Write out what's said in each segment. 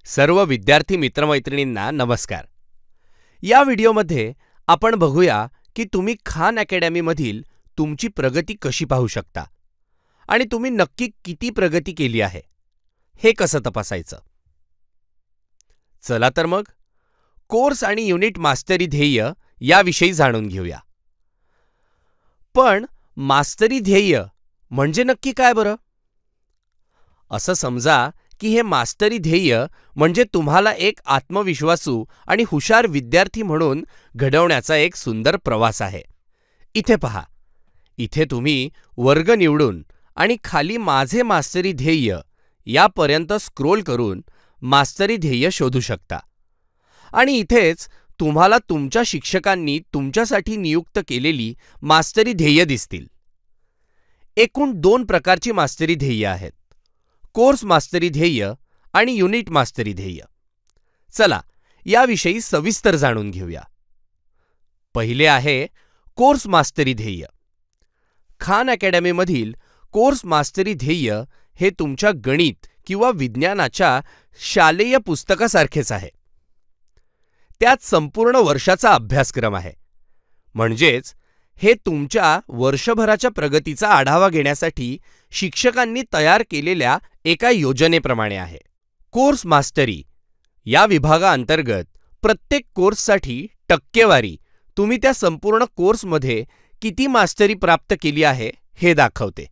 सर्व विद्यार्थी मित्रमैत्रिणींना नमस्कार। या व्हिडिओमध्ये आपण बघूया की तुम्ही खान अकॅडमीमधील तुमची प्रगती कशी पाहू शकता आणि तुम्ही नक्की किती प्रगती केली आहे हे कसं तपासायचं। चला तर मग कोर्स आणि युनिट मास्टरी ध्येय याविषयी जाणून घेऊया। पण मास्टरी ध्येय म्हणजे नक्की काय बरं? असं समजा की हे मास्टरी ध्येय म्हणजे तुम्हाला एक आत्मविश्वासू आणि हुशार विद्यार्थी म्हणून घडवण्याचा एक सुंदर प्रवास आहे। इथे पहा, इथे तुम्ही वर्ग निवडून आणि खाली माझे मास्टरी ध्येय यापर्यंत स्क्रोल करून मास्टरी ध्येय शोधू शकता आणि इथेच तुम्हाला तुमच्या शिक्षकांनी तुमच्यासाठी नियुक्त केलेली मास्टरी ध्येय दिसतील। एकूण 2 प्रकारची मास्टरी ध्येय आहेत, कोर्स मास्टरी ध्येय आणि युनिट मास्टरी ध्येय। चला याविषयी सविस्तर जाणून घेऊया। पहिले आहे कोर्स मास्टरी ध्येय। खान अकॅडमीमधील कोर्स मास्टरी ध्येय हे तुमच्या गणित किंवा विज्ञानाच्या शालेय पुस्तकासारखेच आहे। त्यात संपूर्ण वर्षाचा अभ्यासक्रम आहे, म्हणजेच हे तुमच्या वर्षभराच्या प्रगतीचा आढावा घेण्यासाठी शिक्षकांनी तयार केलेल्या एका योजनेप्रमाणे आहे। कोर्स मास्टरी या विभागाअंतर्गत प्रत्येक कोर्ससाठी टक्केवारी तुम्ही त्या संपूर्ण कोर्समध्ये किती मास्टरी प्राप्त केली आहे हे दाखवते।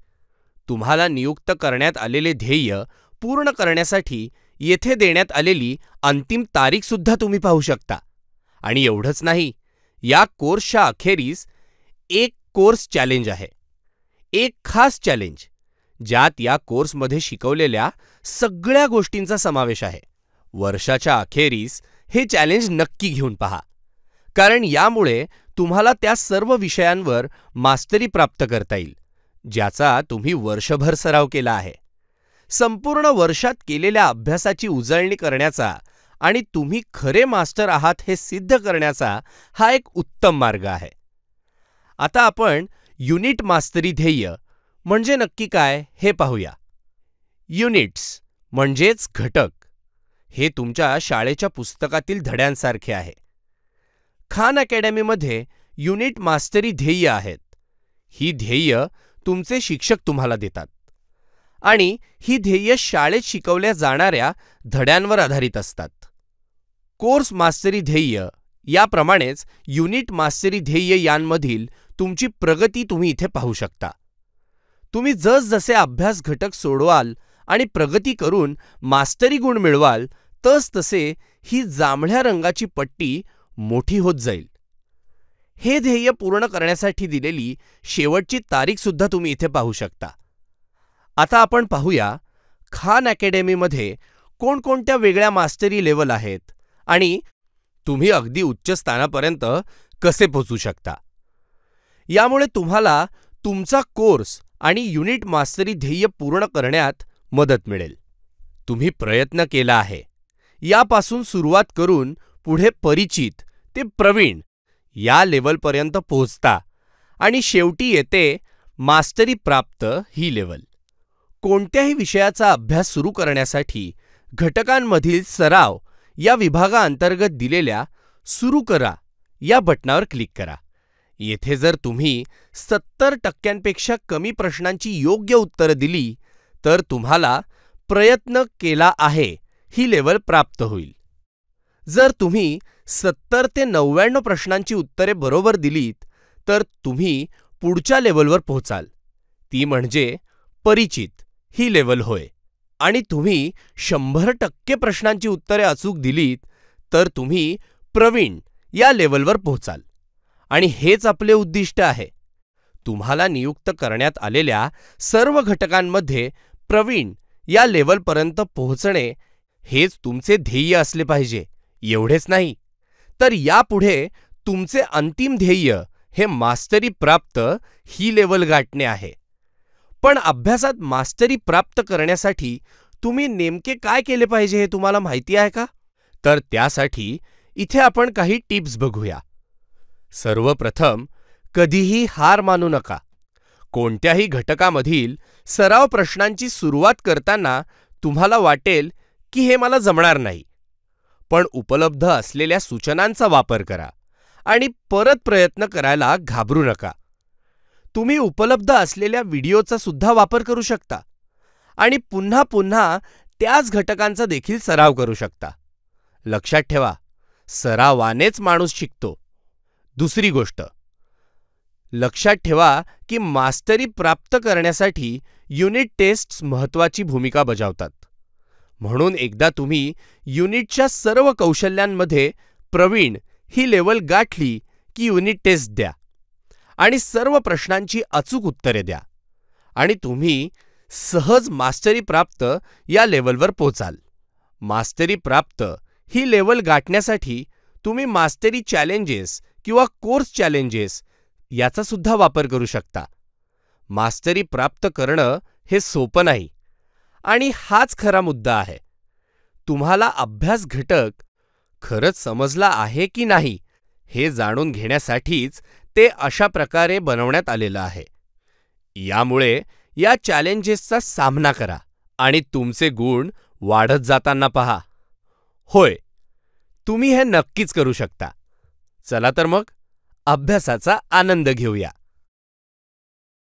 तुम्हाला नियुक्त करण्यात आलेले ध्येय पूर्ण करण्यासाठी येथे देण्यात आलेली अंतिम तारीख सुद्धा तुम्ही पाहू शकता। आणि एवढंच नाही, या कोर्सच्या अखेरीस एक कोर्स चॅलेंज आहे, एक खास चॅलेंज ज्यात या कोर्समध्ये शिकवलेल्या सगळ्या गोष्टींचा समावेश आहे। वर्षाच्या अखेरीस हे चॅलेंज नक्की घेऊन पहा, कारण यामुळे तुम्हाला त्या सर्व विषयांवर मास्टरी प्राप्त करता येईल ज्याचा तुम्ही वर्षभर सराव केला आहे। संपूर्ण वर्षात केलेल्या अभ्यासाची उजळणी करण्याचा आणि तुम्ही खरे मास्टर आहात हे सिद्ध करण्याचा हा एक उत्तम मार्ग आहे। आता आपण युनिट मास्टरी ध्येय म्हणजे नक्की काय हे पाहूया। युनिट्स म्हणजेच घटक हे तुमच्या शाळेच्या पुस्तकातील धड्यांसारखे आहे। खान अकॅडमीमध्ये युनिट मास्टरी ध्येय आहेत। ही ध्येय तुमचे शिक्षक तुम्हाला देतात आणि ही ध्येय शाळेत शिकवल्या जाणाऱ्या धड्यांवर आधारित असतात। कोर्स मास्टरी ध्येय याप्रमाणेच युनिट मास्टरी ध्येय यांमधील तुमची प्रगती तुम्ही इथे पाहू शकता। तुम्ही जसजसे अभ्यास घटक सोडवाल आणि प्रगती करून मास्टरी गुण मिळवाल तसतसे ही जांभळ्या रंगाची पट्टी मोठी होत जाईल। हे ध्येय पूर्ण करण्यासाठी दिलेली शेवटची तारीख सुद्धा तुम्ही इथे पाहू शकता। आता आपण पाहूया खान अकॅडमीमध्ये कोणकोणत्या वेगळ्या मास्टरी लेवल आहेत आणि तुम्ही अगदी उच्च स्थानापर्यंत कसे पोहोचू शकता। यामुळे तुम्हाला तुमचा कोर्स आणि युनिट मास्टरी ध्येय पूर्ण करण्यात मदत मिळेल। तुम्ही प्रयत्न केला आहे यापासून सुरुवात करून पुढे परिचित ते प्रवीण या लेवलपर्यंत पोहोचता आणि शेवटी येते मास्टरी प्राप्त ही लेवल। कोणत्याही विषयाचा अभ्यास सुरू करण्यासाठी घटकांमधील सराव या विभागाअंतर्गत दिलेल्या सुरू करा या बटणावर क्लिक करा। येथे जर तुम्ही 70% कमी प्रश्नांची योग्य उत्तरं दिली तर तुम्हाला प्रयत्न केला आहे ही लेवल प्राप्त होईल। जर तुम्ही 70 ते 99 प्रश्नांची उत्तरे बरोबर दिलीत तर तुम्ही पुढच्या लेवलवर पोहोचाल, ती म्हणजे परिचित ही लेवल होय। आणि तुम्ही 100% प्रश्नांची उत्तरे अचूक दिलीत तर तुम्ही प्रवीण या लेवलवर पोहोचाल। आणि हेच आपले उद्दिष्ट आहे। तुम्हाला नियुक्त करण्यात आलेल्या सर्व घटकांमध्ये प्रवीण या लेवलपर्यंत पोहोचणे हेच तुमचे ध्येय असले पाहिजे। एवढेच नाही तर यापुढे तुमचे अंतिम ध्येय हे मास्टरी प्राप्त ही लेवल गाठणे आहे। पण अभ्यासात मास्टरी प्राप्त करण्यासाठी तुम्ही नेमके काय केले पाहिजे हे तुम्हाला माहिती आहे का? तर त्यासाठी इथे आपण काही टिप्स बघूया। सर्वप्रथम कधीही हार मानू नका। कोणत्याही घटकामधील सराव प्रश्नांची सुरुवात करताना तुम्हाला वाटेल की हे मला जमणार नाही. पण उपलब्ध असलेल्या सूचनांचा वापर करा आणि परत प्रयत्न करायला घाबरू नका. तुम्ही उपलब्ध असलेल्या व्हिडिओचा सुद्धा वापर करू शकता आणि पुन्हा पुन्हा त्याच घटकांचा देखील सराव करू शकता. लक्षात ठेवा, सरावानेच माणूस शिकतो. दुसरी गोष्ट, लक्षात ठेवा की मास्टरी प्राप्त करण्यासाठी युनिट टेस्ट्स महत्त्वाची भूमिका बजावतात. म्हणून एकदा तुम्ही युनिटच्या सर्व कौशल्यांमध्ये प्रवीण ही लेवल गाठली की युनिट टेस्ट द्या आणि सर्व प्रश्नांची अचूक उत्तरे द्या आणि तुम्ही सहज मास्टरी प्राप्त या लेवलवर पोचाल. मास्टरी प्राप्त ही लेवल गाठण्यासाठी तुम्ही मास्टरी चॅलेंजेस किंवा कोर्स चॅलेंजेस याचा सुद्धा वापर करू शकता. मास्टरी प्राप्त करणं हे सोपं नाही आणि हाच खरा मुद्दा आहे. तुम्हाला अभ्यास घटक खरंच समजला आहे की नाही हे जाणून घेण्यासाठीच ते अशा प्रकारे बनवण्यात आलेलं आहे. यामुळे या चॅलेंजेसचा सामना करा आणि तुमचे गुण वाढत जाताना पहा. होय, तुम्ही हे नक्कीच करू शकता. चला तर मग अभ्यासाचा आनंद घेऊया.